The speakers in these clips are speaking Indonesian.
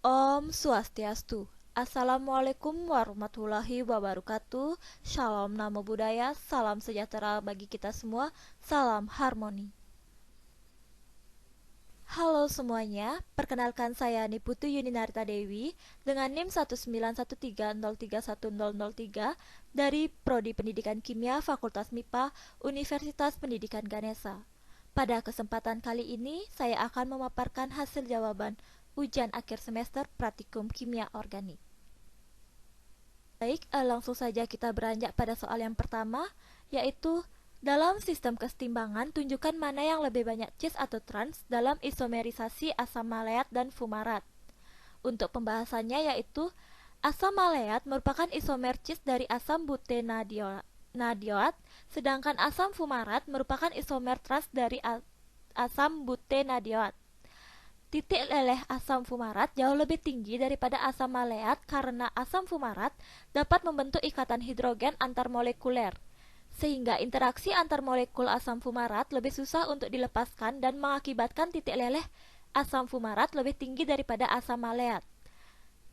Om Swastiastu. Assalamualaikum warahmatullahi wabarakatuh. Shalom Namo Buddhaya. Salam sejahtera bagi kita semua. Salam harmoni. Halo semuanya, perkenalkan saya Niputu Yuninarta Dewi dengan NIM 19130311003 dari Prodi Pendidikan Kimia Fakultas MIPA Universitas Pendidikan Ganesha. Pada kesempatan kali ini, saya akan memaparkan hasil jawaban ujian akhir semester praktikum kimia organik. Baik, langsung saja kita beranjak pada soal yang pertama, yaitu dalam sistem kesetimbangan, tunjukkan mana yang lebih banyak cis atau trans dalam isomerisasi asam maleat dan fumarat. Untuk pembahasannya yaitu, asam maleat merupakan isomer cis dari asam butenadioat, sedangkan asam fumarat merupakan isomer trans dari asam butenadioat. Titik leleh asam fumarat jauh lebih tinggi daripada asam maleat karena asam fumarat dapat membentuk ikatan hidrogen antarmolekuler, sehingga interaksi antar molekul asam fumarat lebih susah untuk dilepaskan dan mengakibatkan titik leleh asam fumarat lebih tinggi daripada asam maleat.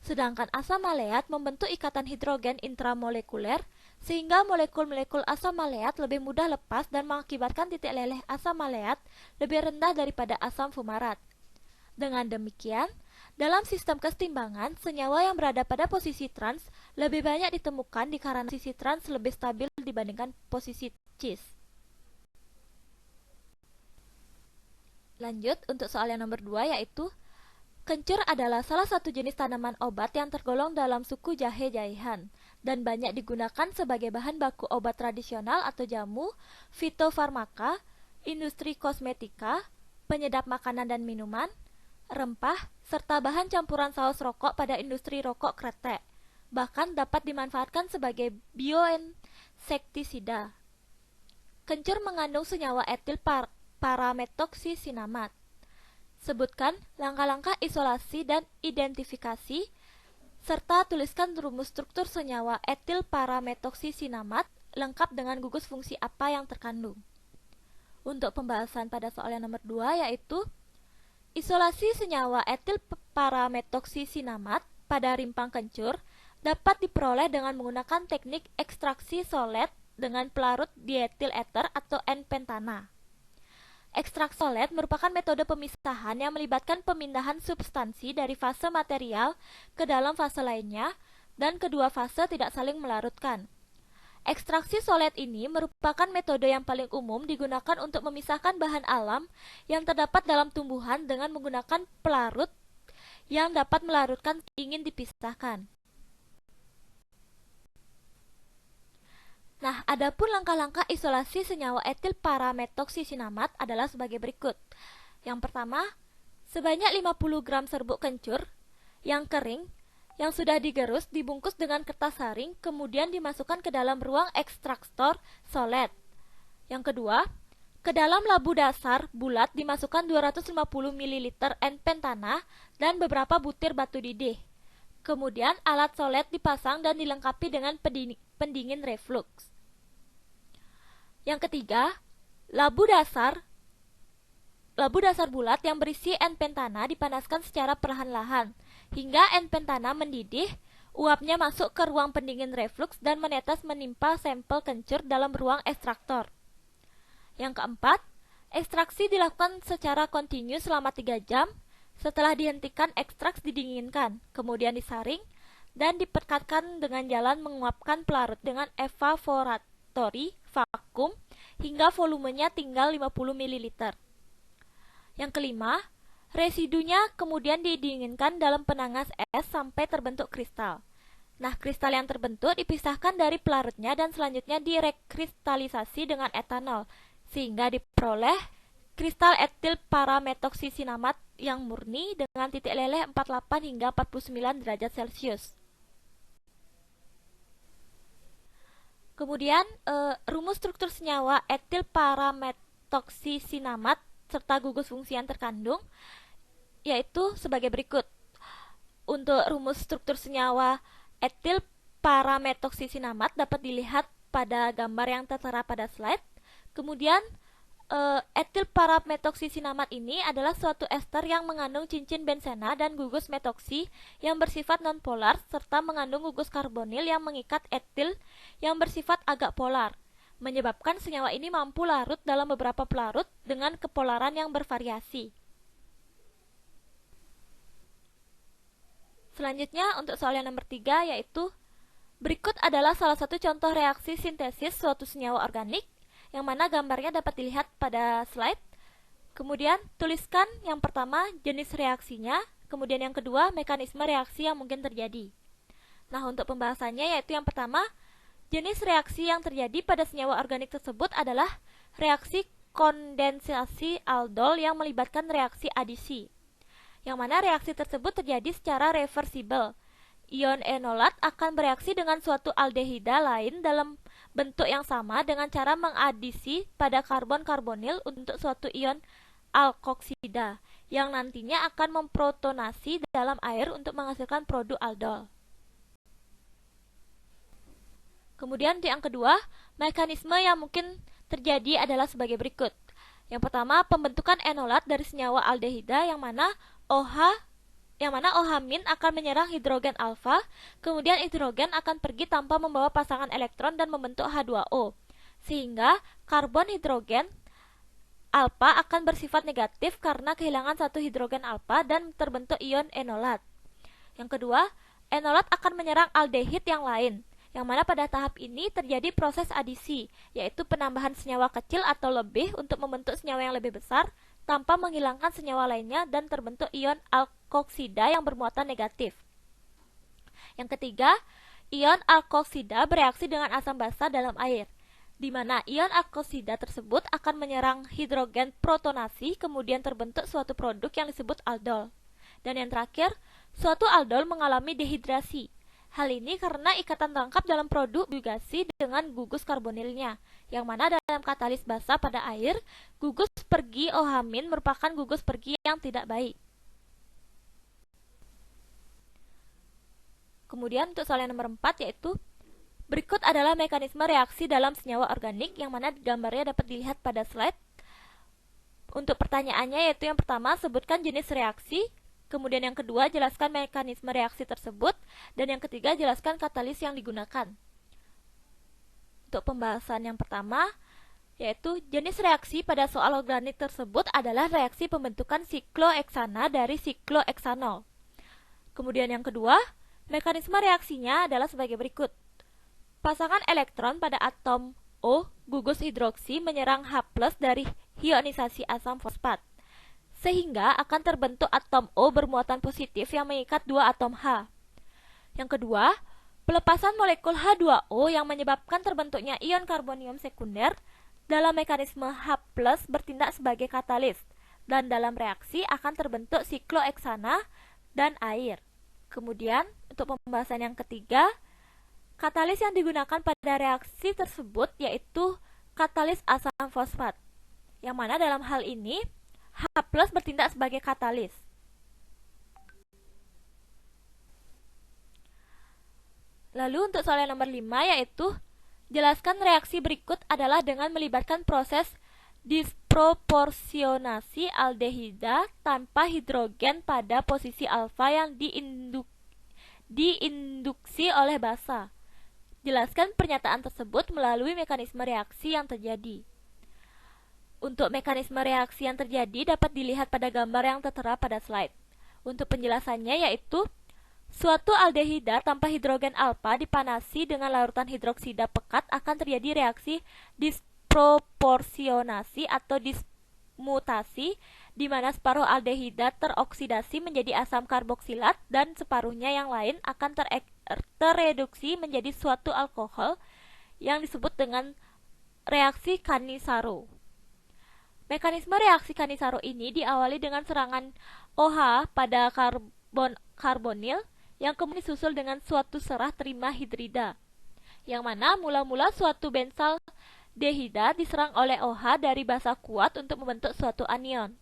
Sedangkan asam maleat membentuk ikatan hidrogen intramolekuler, sehingga molekul-molekul asam maleat lebih mudah lepas dan mengakibatkan titik leleh asam maleat lebih rendah daripada asam fumarat. Dengan demikian, dalam sistem kesetimbangan, senyawa yang berada pada posisi trans lebih banyak ditemukan dikarenakan posisi trans lebih stabil dibandingkan posisi cis. Lanjut untuk soal yang nomor 2 yaitu, kencur adalah salah satu jenis tanaman obat yang tergolong dalam suku jahe-jahehan dan banyak digunakan sebagai bahan baku obat tradisional atau jamu, fitofarmaka, industri kosmetika, penyedap makanan dan minuman, rempah, serta bahan campuran saus rokok pada industri rokok kretek. Bahkan dapat dimanfaatkan sebagai bioinsektisida. Kencur mengandung senyawa etil parametoxisinamat. Sebutkan langkah-langkah isolasi dan identifikasi, serta tuliskan rumus struktur senyawa etil parametoxisinamat lengkap dengan gugus fungsi apa yang terkandung. Untuk pembahasan pada soal yang nomor 2 yaitu, isolasi senyawa etil parametoxisinamat pada rimpang kencur dapat diperoleh dengan menggunakan teknik ekstraksi solet dengan pelarut dietil ether atau N-pentana. Ekstraksi solet merupakan metode pemisahan yang melibatkan pemindahan substansi dari fase material ke dalam fase lainnya dan kedua fase tidak saling melarutkan. Ekstraksi solet ini merupakan metode yang paling umum digunakan untuk memisahkan bahan alam yang terdapat dalam tumbuhan dengan menggunakan pelarut yang dapat melarutkan ingin dipisahkan. Nah, adapun langkah-langkah isolasi senyawa etil parametoxisinamat adalah sebagai berikut. Yang pertama, sebanyak 50 gram serbuk kencur yang kering yang sudah digerus dibungkus dengan kertas saring, kemudian dimasukkan ke dalam ruang ekstraktor solet. Yang kedua, ke dalam labu dasar bulat dimasukkan 250 ml N-pentana dan beberapa butir batu didih. Kemudian alat solet dipasang dan dilengkapi dengan pendingin reflux. Yang ketiga, labu dasar bulat yang berisi N-pentana dipanaskan secara perlahan-lahan hingga N-pentana mendidih, uapnya masuk ke ruang pendingin reflux dan menetes menimpa sampel kencur dalam ruang ekstraktor. Yang keempat, ekstraksi dilakukan secara kontinu selama 3 jam. Setelah dihentikan, ekstraks didinginkan, kemudian disaring dan dipekatkan dengan jalan menguapkan pelarut dengan evaporatori vakum hingga volumenya tinggal 50 ml. Yang kelima, residunya kemudian didinginkan dalam penangas es sampai terbentuk kristal. Nah, kristal yang terbentuk dipisahkan dari pelarutnya dan selanjutnya direkristalisasi dengan etanol, sehingga diperoleh kristal etil parametoxisinamat yang murni dengan titik leleh 48 hingga 49 derajat Celcius. Kemudian, rumus struktur senyawa etil parametoxisinamat serta gugus fungsi yang terkandung yaitu sebagai berikut. Untuk rumus struktur senyawa etil parametoxisinamat dapat dilihat pada gambar yang tertera pada slide. Kemudian Etil parametoksisinamat ini adalah suatu ester yang mengandung cincin bensena dan gugus metoksi yang bersifat nonpolar serta mengandung gugus karbonil yang mengikat etil yang bersifat agak polar, menyebabkan senyawa ini mampu larut dalam beberapa pelarut dengan kepolaran yang bervariasi. Selanjutnya untuk soal yang nomor 3 yaitu berikut adalah salah satu contoh reaksi sintesis suatu senyawa organik yang mana gambarnya dapat dilihat pada slide. Kemudian tuliskan yang pertama jenis reaksinya, kemudian yang kedua mekanisme reaksi yang mungkin terjadi. Nah, untuk pembahasannya yaitu yang pertama, jenis reaksi yang terjadi pada senyawa organik tersebut adalah reaksi kondensasi aldol yang melibatkan reaksi adisi, yang mana reaksi tersebut terjadi secara reversibel. Ion enolat akan bereaksi dengan suatu aldehida lain dalam bentuk yang sama dengan cara mengadisi pada karbon karbonil untuk suatu ion alkoksida yang nantinya akan memprotonasi dalam air untuk menghasilkan produk aldol. Kemudian yang kedua, mekanisme yang mungkin terjadi adalah sebagai berikut. Yang pertama, pembentukan enolat dari senyawa aldehida yang mana OH- akan menyerang hidrogen alfa, kemudian hidrogen akan pergi tanpa membawa pasangan elektron dan membentuk H2O, sehingga karbon hidrogen alfa akan bersifat negatif karena kehilangan satu hidrogen alfa dan terbentuk ion enolat. Yang kedua, enolat akan menyerang aldehid yang lain, yang mana pada tahap ini terjadi proses adisi, yaitu penambahan senyawa kecil atau lebih untuk membentuk senyawa yang lebih besar, tanpa menghilangkan senyawa lainnya dan terbentuk ion alkoksida yang bermuatan negatif. Yang ketiga, ion alkoksida bereaksi dengan asam basa dalam air, di mana ion alkoksida tersebut akan menyerang hidrogen protonasi, kemudian terbentuk suatu produk yang disebut aldol. Dan yang terakhir, suatu aldol mengalami dehidrasi. Hal ini karena ikatan rangkap dalam produk bugasi dengan gugus karbonilnya, yang mana dalam katalis basa pada air, gugus pergi OH- merupakan gugus pergi yang tidak baik. Kemudian untuk soal yang nomor 4 yaitu berikut adalah mekanisme reaksi dalam senyawa organik yang mana gambarnya dapat dilihat pada slide. Untuk pertanyaannya yaitu yang pertama, sebutkan jenis reaksi. Kemudian yang kedua, jelaskan mekanisme reaksi tersebut. Dan yang ketiga, jelaskan katalis yang digunakan. Untuk pembahasan yang pertama, yaitu jenis reaksi pada soal organik tersebut adalah reaksi pembentukan sikloheksana dari sikloheksanol. Kemudian yang kedua, mekanisme reaksinya adalah sebagai berikut. Pasangan elektron pada atom O, gugus hidroksi, menyerang H+ dari ionisasi asam fosfat, sehingga akan terbentuk atom O bermuatan positif yang mengikat dua atom H. Yang kedua, pelepasan molekul H2O yang menyebabkan terbentuknya ion karbonium sekunder dalam mekanisme H+ bertindak sebagai katalis, dan dalam reaksi akan terbentuk sikloheksana dan air. Kemudian, untuk pembahasan yang ketiga, katalis yang digunakan pada reaksi tersebut yaitu katalis asam fosfat, yang mana dalam hal ini H+ bertindak sebagai katalis. Lalu untuk soal yang nomor 5 yaitu jelaskan reaksi berikut adalah dengan melibatkan proses disproporsionasi aldehida tanpa hidrogen pada posisi alfa yang diinduksi oleh basa. Jelaskan pernyataan tersebut melalui mekanisme reaksi yang terjadi. Untuk mekanisme reaksi yang terjadi dapat dilihat pada gambar yang tertera pada slide. Untuk penjelasannya yaitu suatu aldehida tanpa hidrogen alfa dipanasi dengan larutan hidroksida pekat akan terjadi reaksi disproporsionasi atau dismutasi, di mana separuh aldehida teroksidasi menjadi asam karboksilat dan separuhnya yang lain akan tereduksi menjadi suatu alkohol yang disebut dengan reaksi Cannizzaro. Mekanisme reaksi Cannizzaro ini diawali dengan serangan OH pada karbonil yang kemudian disusul dengan suatu serah terima hidrida, yang mana mula-mula suatu bensal dehida diserang oleh OH dari basa kuat untuk membentuk suatu anion.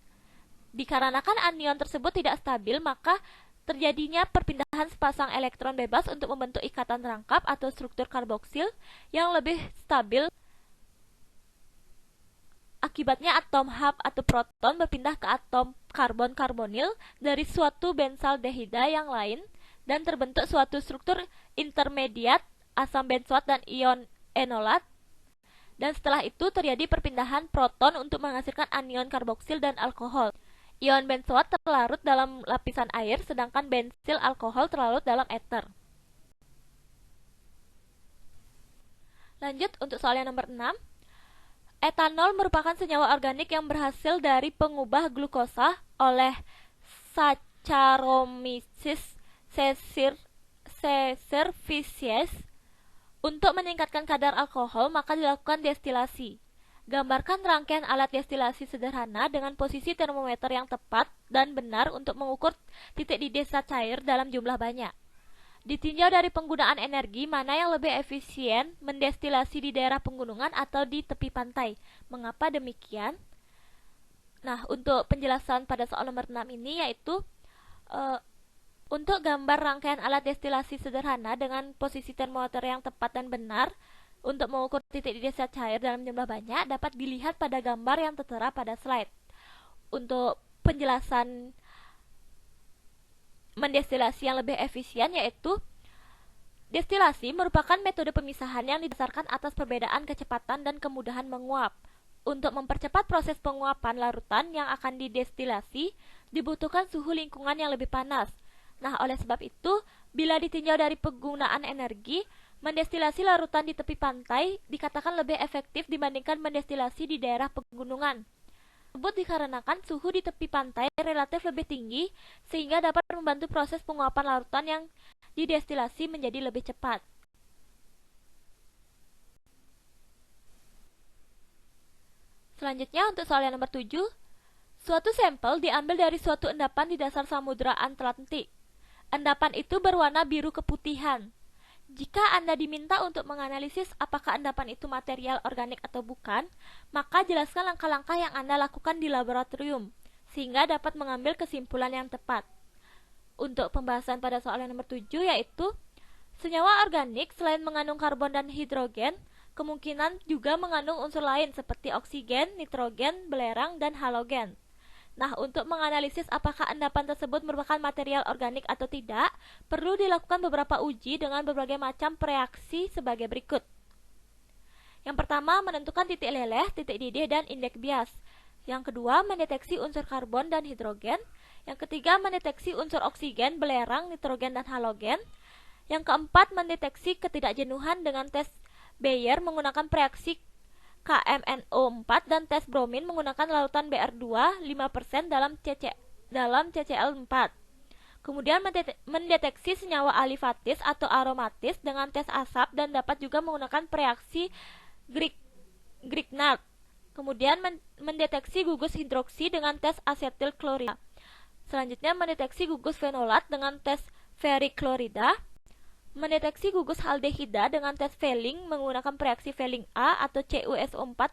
Dikarenakan anion tersebut tidak stabil, maka terjadinya perpindahan sepasang elektron bebas untuk membentuk ikatan rangkap atau struktur karboksil yang lebih stabil Akibatnya atom Hb atau proton berpindah ke atom karbon-karbonil dari suatu bensaldehida yang lain dan terbentuk suatu struktur intermediat asam benzoat dan ion enolat. Dan setelah itu terjadi perpindahan proton untuk menghasilkan anion karboksil dan alkohol. Ion benzoat terlarut dalam lapisan air, sedangkan bensil alkohol terlarut dalam ether. Lanjut untuk soal yang nomor 6. Etanol merupakan senyawa organik yang berhasil dari pengubah glukosa oleh Saccharomyces cerevisiae. Untuk meningkatkan kadar alkohol, maka dilakukan destilasi. Gambarkan rangkaian alat destilasi sederhana dengan posisi termometer yang tepat dan benar untuk mengukur titik didih zat cair dalam jumlah banyak. Ditinjau dari penggunaan energi, mana yang lebih efisien, mendestilasi di daerah pegunungan atau di tepi pantai. Mengapa demikian? Nah, untuk penjelasan pada soal nomor 6 ini yaitu untuk gambar rangkaian alat destilasi sederhana dengan posisi termometer yang tepat dan benar untuk mengukur titik didih zat cair dalam jumlah banyak dapat dilihat pada gambar yang tertera pada slide. Untuk penjelasan mendestilasi yang lebih efisien yaitu destilasi merupakan metode pemisahan yang didasarkan atas perbedaan kecepatan dan kemudahan menguap. Untuk mempercepat proses penguapan larutan yang akan didestilasi dibutuhkan suhu lingkungan yang lebih panas. Nah, oleh sebab itu, bila ditinjau dari penggunaan energi, mendestilasi larutan di tepi pantai dikatakan lebih efektif dibandingkan mendestilasi di daerah pegunungan. Tersebut dikarenakan suhu di tepi pantai relatif lebih tinggi sehingga dapat membantu proses penguapan larutan yang didestilasi menjadi lebih cepat. Selanjutnya untuk soal yang nomor 7. Suatu sampel diambil dari suatu endapan di dasar Samudra Atlantik. Endapan itu berwarna biru keputihan. Jika Anda diminta untuk menganalisis apakah endapan itu material organik atau bukan, maka jelaskan langkah-langkah yang Anda lakukan di laboratorium, sehingga dapat mengambil kesimpulan yang tepat. Untuk pembahasan pada soal yang nomor 7 yaitu, senyawa organik selain mengandung karbon dan hidrogen, kemungkinan juga mengandung unsur lain seperti oksigen, nitrogen, belerang, dan halogen. Nah, untuk menganalisis apakah endapan tersebut merupakan material organik atau tidak, perlu dilakukan beberapa uji dengan berbagai macam reaksi sebagai berikut. Yang pertama, menentukan titik leleh, titik didih, dan indeks bias. Yang kedua, mendeteksi unsur karbon dan hidrogen. Yang ketiga, mendeteksi unsur oksigen, belerang, nitrogen, dan halogen. Yang keempat, mendeteksi ketidakjenuhan dengan tes Bayer menggunakan reaksi KMNO4 dan tes bromin menggunakan larutan Br2 5% dalam CCl4. Kemudian mendeteksi senyawa alifatis atau aromatis dengan tes asap dan dapat juga menggunakan reaksi Grignard. Kemudian mendeteksi gugus hidroksi dengan tes asetil klorida. Selanjutnya mendeteksi gugus fenolat dengan tes ferriklorida. Mendeteksi gugus aldehida dengan tes Fehling menggunakan reaksi Fehling A atau CuSO4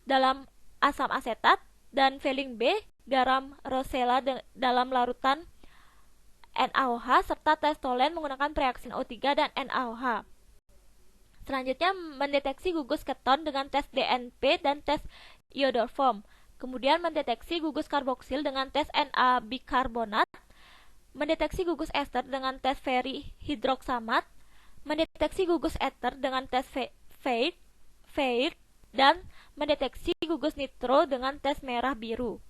dalam asam asetat dan Fehling B, garam rosella dalam larutan NaOH serta tes Tolen menggunakan reaksi NO3 dan NaOH. Selanjutnya mendeteksi gugus keton dengan tes DNP dan tes iodoform. Kemudian mendeteksi gugus karboksil dengan tes Na-bikarbonat. Mendeteksi gugus ester dengan tes ferrihidroksamat, mendeteksi gugus ether dengan tes Veith, dan mendeteksi gugus nitro dengan tes merah biru.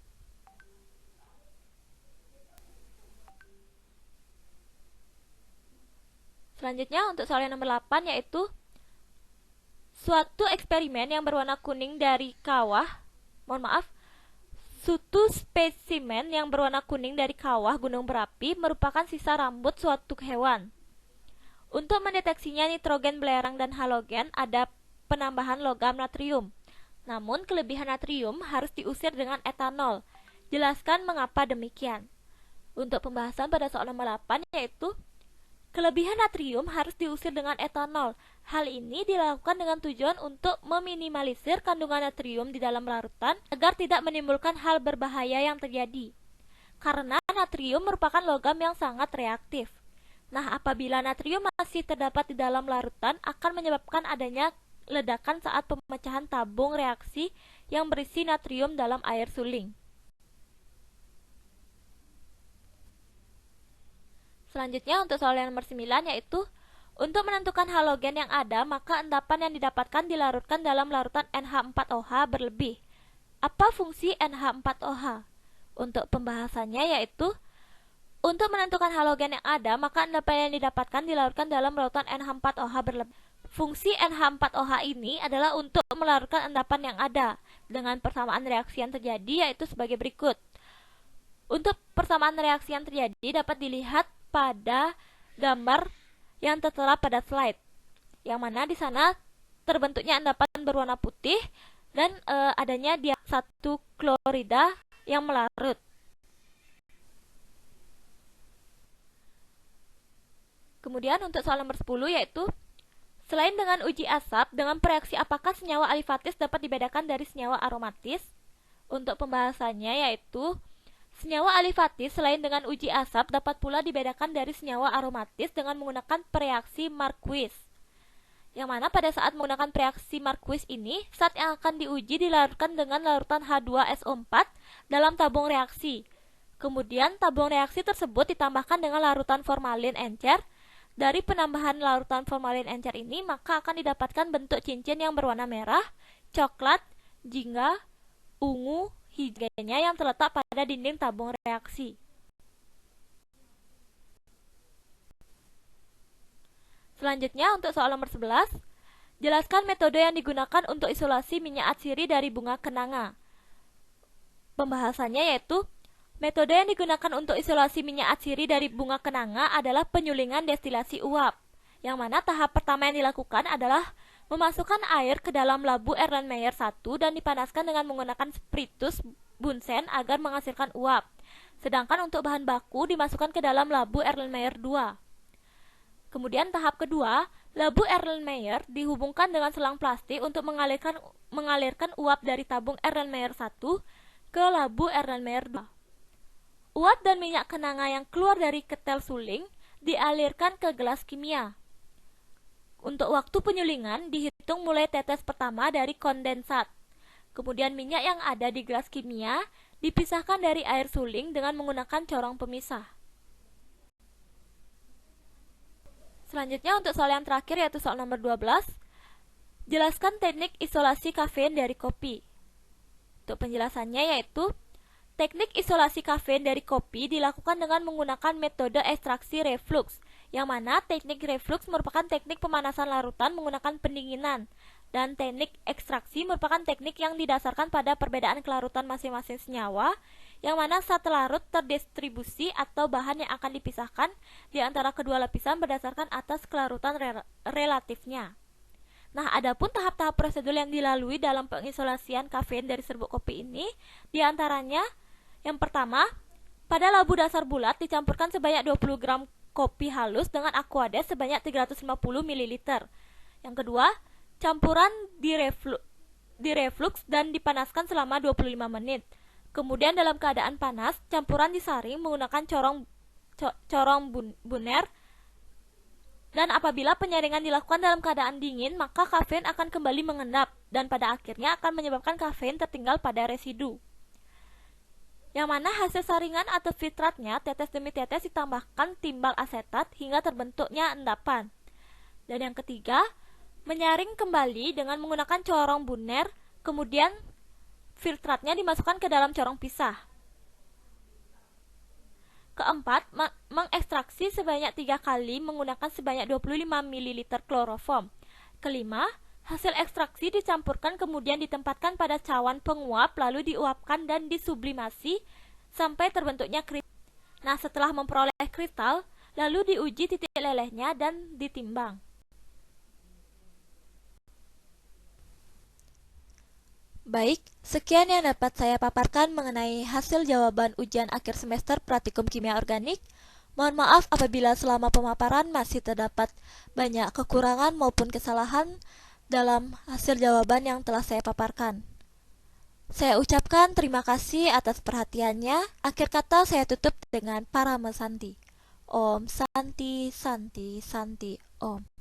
Selanjutnya untuk soal yang nomor 8 yaitu suatu eksperimen yang berwarna kuning dari suatu spesimen yang berwarna kuning dari kawah gunung berapi merupakan sisa rambut suatu hewan. Untuk mendeteksinya nitrogen, belerang, dan halogen ada penambahan logam natrium. Namun kelebihan natrium harus diusir dengan etanol. Jelaskan mengapa demikian. Untuk pembahasan pada soal nomor 8 yaitu kelebihan natrium harus diusir dengan etanol. Hal ini dilakukan dengan tujuan untuk meminimalisir kandungan natrium di dalam larutan agar tidak menimbulkan hal berbahaya yang terjadi. Karena natrium merupakan logam yang sangat reaktif. Nah, apabila natrium masih terdapat di dalam larutan akan menyebabkan adanya ledakan saat pemecahan tabung reaksi yang berisi natrium dalam air suling. Selanjutnya untuk soal yang nomor 9 yaitu untuk menentukan halogen yang ada, maka endapan yang didapatkan dilarutkan dalam larutan NH4OH berlebih. Apa fungsi NH4OH? Untuk pembahasannya yaitu untuk menentukan halogen yang ada, maka endapan yang didapatkan dilarutkan dalam larutan NH4OH berlebih. Fungsi NH4OH ini adalah untuk melarutkan endapan yang ada dengan persamaan reaksi yang terjadi yaitu sebagai berikut. Untuk persamaan reaksi yang terjadi dapat dilihat pada gambar yang tertera pada slide, yang mana di sana terbentuknya endapan berwarna putih dan adanya dia satu klorida yang melarut. Kemudian untuk soal nomor 10 yaitu selain dengan uji asap, dengan reaksi apakah senyawa alifatis dapat dibedakan dari senyawa aromatis? Untuk pembahasannya yaitu senyawa alifatis selain dengan uji asap dapat pula dibedakan dari senyawa aromatis dengan menggunakan reaksi Marquis. Yang mana pada saat menggunakan reaksi Marquis ini, zat yang akan diuji dilarutkan dengan larutan H2SO4 dalam tabung reaksi. Kemudian tabung reaksi tersebut ditambahkan dengan larutan formalin encer. Dari penambahan larutan formalin encer ini, maka akan didapatkan bentuk cincin yang berwarna merah, coklat, jingga, ungu, hijaunya yang terletak pada dinding tabung reaksi. Selanjutnya untuk soal nomor 11, jelaskan metode yang digunakan untuk isolasi minyak atsiri dari bunga kenanga. Pembahasannya yaitu metode yang digunakan untuk isolasi minyak atsiri dari bunga kenanga adalah penyulingan destilasi uap, yang mana tahap pertama yang dilakukan adalah memasukkan air ke dalam labu Erlenmeyer 1 dan dipanaskan dengan menggunakan spiritus Bunsen agar menghasilkan uap. Sedangkan untuk bahan baku dimasukkan ke dalam labu Erlenmeyer 2. Kemudian tahap kedua, labu Erlenmeyer dihubungkan dengan selang plastik untuk mengalirkan uap dari tabung Erlenmeyer 1 ke labu Erlenmeyer 2. Uap dan minyak kenanga yang keluar dari ketel suling dialirkan ke gelas kimia. Untuk waktu penyulingan dihitung mulai tetes pertama dari kondensat. Kemudian minyak yang ada di gelas kimia dipisahkan dari air suling dengan menggunakan corong pemisah. Selanjutnya untuk soal yang terakhir yaitu soal nomor 12. Jelaskan teknik isolasi kafein dari kopi. Untuk penjelasannya yaitu teknik isolasi kafein dari kopi dilakukan dengan menggunakan metode ekstraksi reflux, yang mana teknik reflux merupakan teknik pemanasan larutan menggunakan pendinginan, dan teknik ekstraksi merupakan teknik yang didasarkan pada perbedaan kelarutan masing-masing senyawa, yang mana zat larut terdistribusi atau bahan yang akan dipisahkan di antara kedua lapisan berdasarkan atas kelarutan relatifnya. Nah, adapun tahap-tahap prosedur yang dilalui dalam pengisolasian kafein dari serbuk kopi ini, diantaranya yang pertama, pada labu dasar bulat dicampurkan sebanyak 20 gram kopi halus dengan aquades sebanyak 350 ml. Yang kedua, campuran direflux dan dipanaskan selama 25 menit. Kemudian dalam keadaan panas, campuran disaring menggunakan corong Bunner. Dan apabila penyaringan dilakukan dalam keadaan dingin, maka kafein akan kembali mengendap dan pada akhirnya akan menyebabkan kafein tertinggal pada residu. Yang mana hasil saringan atau filtratnya tetes demi tetes ditambahkan timbal asetat hingga terbentuknya endapan. Dan yang ketiga, menyaring kembali dengan menggunakan corong Bunner, kemudian filtratnya dimasukkan ke dalam corong pisah. Keempat, mengekstraksi sebanyak 3 kali menggunakan sebanyak 25 ml kloroform. Kelima, hasil ekstraksi dicampurkan kemudian ditempatkan pada cawan penguap lalu diuapkan dan disublimasi sampai terbentuknya kristal. Nah, setelah memperoleh kristal, lalu diuji titik lelehnya dan ditimbang. Baik, sekian yang dapat saya paparkan mengenai hasil jawaban ujian akhir semester Praktikum Kimia Organik. Mohon maaf apabila selama pemaparan masih terdapat banyak kekurangan maupun kesalahan dalam hasil jawaban yang telah saya paparkan. Saya ucapkan terima kasih atas perhatiannya. Akhir kata saya tutup dengan Parama Santi. Om Santi Santi Santi Om.